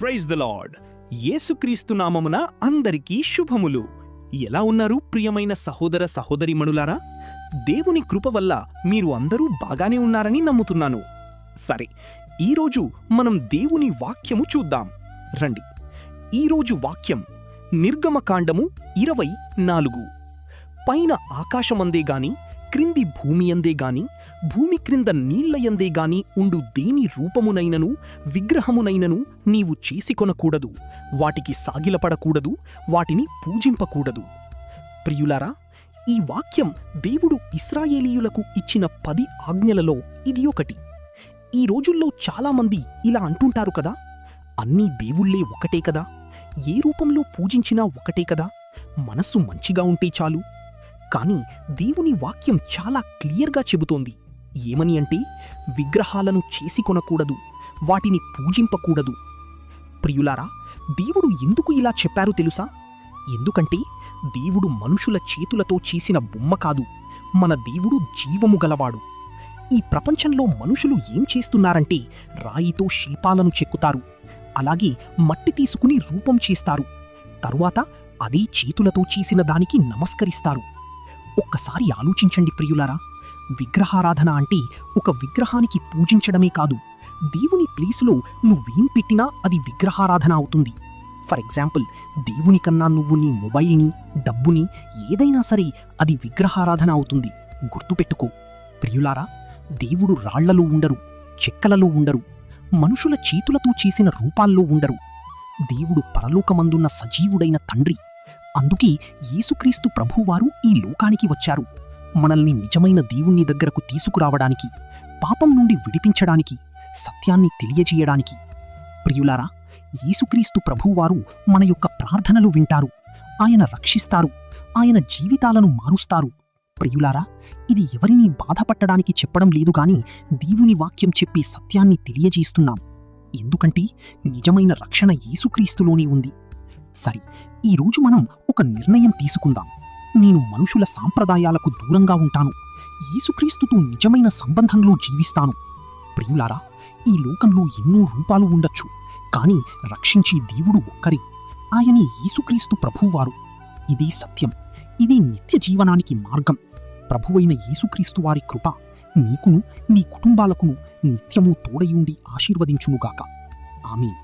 Praise the lord. యేసుక్రీస్తు నామమున అందరికీ శుభములు. ఎలా ఉన్నారు ప్రియమైన సహోదర సహోదరీమణులారా? దేవుని కృప వల్ల మీరు అందరూ బాగానే ఉన్నారని నమ్ముతున్నాను. సరే, ఈరోజు మనం దేవుని వాక్యము చూద్దాం రండి. ఈరోజు వాక్యం నిర్గమకాండము 24. పైన ఆకాశమందే గాని క్రింది భూమి అందే గాని భూమి క్రింద నీళ్లయందే గాని ఉండు దేని రూపమునైనను విగ్రహమునైనను నీవు చేసికొనకూడదు, వాటికి సాగిలపడకూడదు, వాటిని పూజింపకూడదు. ప్రియులారా, ఈ వాక్యం దేవుడు ఇశ్రాయేలీయులకు ఇచ్చిన 10 ఆజ్ఞలలో ఇది ఒకటి. ఈ రోజుల్లో చాలామంది ఇలా అంటుంటారు కదా, అన్నీ దేవుళ్ళే ఒకటే కదా, ఏ రూపంలో పూజించినా ఒకటే కదా, మనస్సు మంచిగా ఉంటే చాలు. కానీ దేవుని వాక్యం చాలా క్లియర్గా చెబుతోంది. ఏమని అంటే, విగ్రహాలను చేసికొనకూడదు, వాటిని పూజింపకూడదు. ప్రియులారా, దేవుడు ఎందుకు ఇలా చెప్పారు తెలుసా? ఎందుకంటే దేవుడు మనుషుల చేతులతో చేసిన బొమ్మ కాదు, మన దేవుడు జీవము గలవాడు. ఈ ప్రపంచంలో మనుషులు ఏం చేస్తున్నారంటే, రాయితో శిల్పాలను చెక్కుతారు, అలాగే మట్టి తీసుకుని రూపం చేస్తారు, తరువాత అదే చేతులతో చేసిన దానికి నమస్కరిస్తారు. ఒక్కసారి ఆలోచించండి ప్రియులారా, విగ్రహారాధన అంటే ఒక విగ్రహానికి పూజించడమే కాదు, దేవుని ప్లేసులో నువ్వేం పెట్టినా అది విగ్రహారాధన అవుతుంది. ఫర్ ఎగ్జాంపుల్, దేవుని కన్నా నువ్వు నీ మొబైల్ని, డబ్బుని, ఏదైనా సరే అది విగ్రహారాధన అవుతుంది. గుర్తుపెట్టుకో ప్రియులారా, దేవుడు రాళ్లలో ఉండరు, చెక్కలలో ఉండరు, మనుషుల చేతులతో చేసిన రూపాల్లో ఉండరు. దేవుడు పరలోకమందున్న సజీవుడైన తండ్రి. అందుకే యేసుక్రీస్తు ప్రభువారు ఈ లోకానికి వచ్చారు, మనల్ని నిజమైన దేవుని దగ్గరకు తీసుకురావడానికి, పాపం నుండి విడిపించడానికి, సత్యాన్ని తెలియజేయడానికి. ప్రియులారా, యేసుక్రీస్తు ప్రభువారు మన యొక్క ప్రార్థనలు వింటారు, ఆయన రక్షిస్తారు, ఆయన జీవితాలను మారుస్తారు. ప్రియులారా, ఇది ఎవరినీ బాధపట్టడానికి చెప్పడం లేదు గాని దేవుని వాక్యం చెప్పే సత్యాన్ని తెలియజేస్తున్నాం. ఎందుకంటే నిజమైన రక్షణ యేసుక్రీస్తులోనే ఉంది. సరే, ఈరోజు మనం ఒక నిర్ణయం తీసుకుందాం. నేను మనుషుల సాంప్రదాయాలకు దూరంగా ఉంటాను, యేసుక్రీస్తుతో నిజమైన సంబంధంలో జీవిస్తాను. ప్రియులారా, ఈ లోకంలో ఎన్నో రూపాలు ఉండొచ్చు, కానీ రక్షించే దేవుడు ఒక్కరే, ఆయనే యేసుక్రీస్తు ప్రభువారు. ఇదే సత్యం, ఇదే నిత్య జీవనానికి మార్గం. ప్రభువైన యేసుక్రీస్తు వారి కృప నీకును నీ కుటుంబాలకును నిత్యము తోడయుండి ఆశీర్వదించునుగాక. ఆమేన్.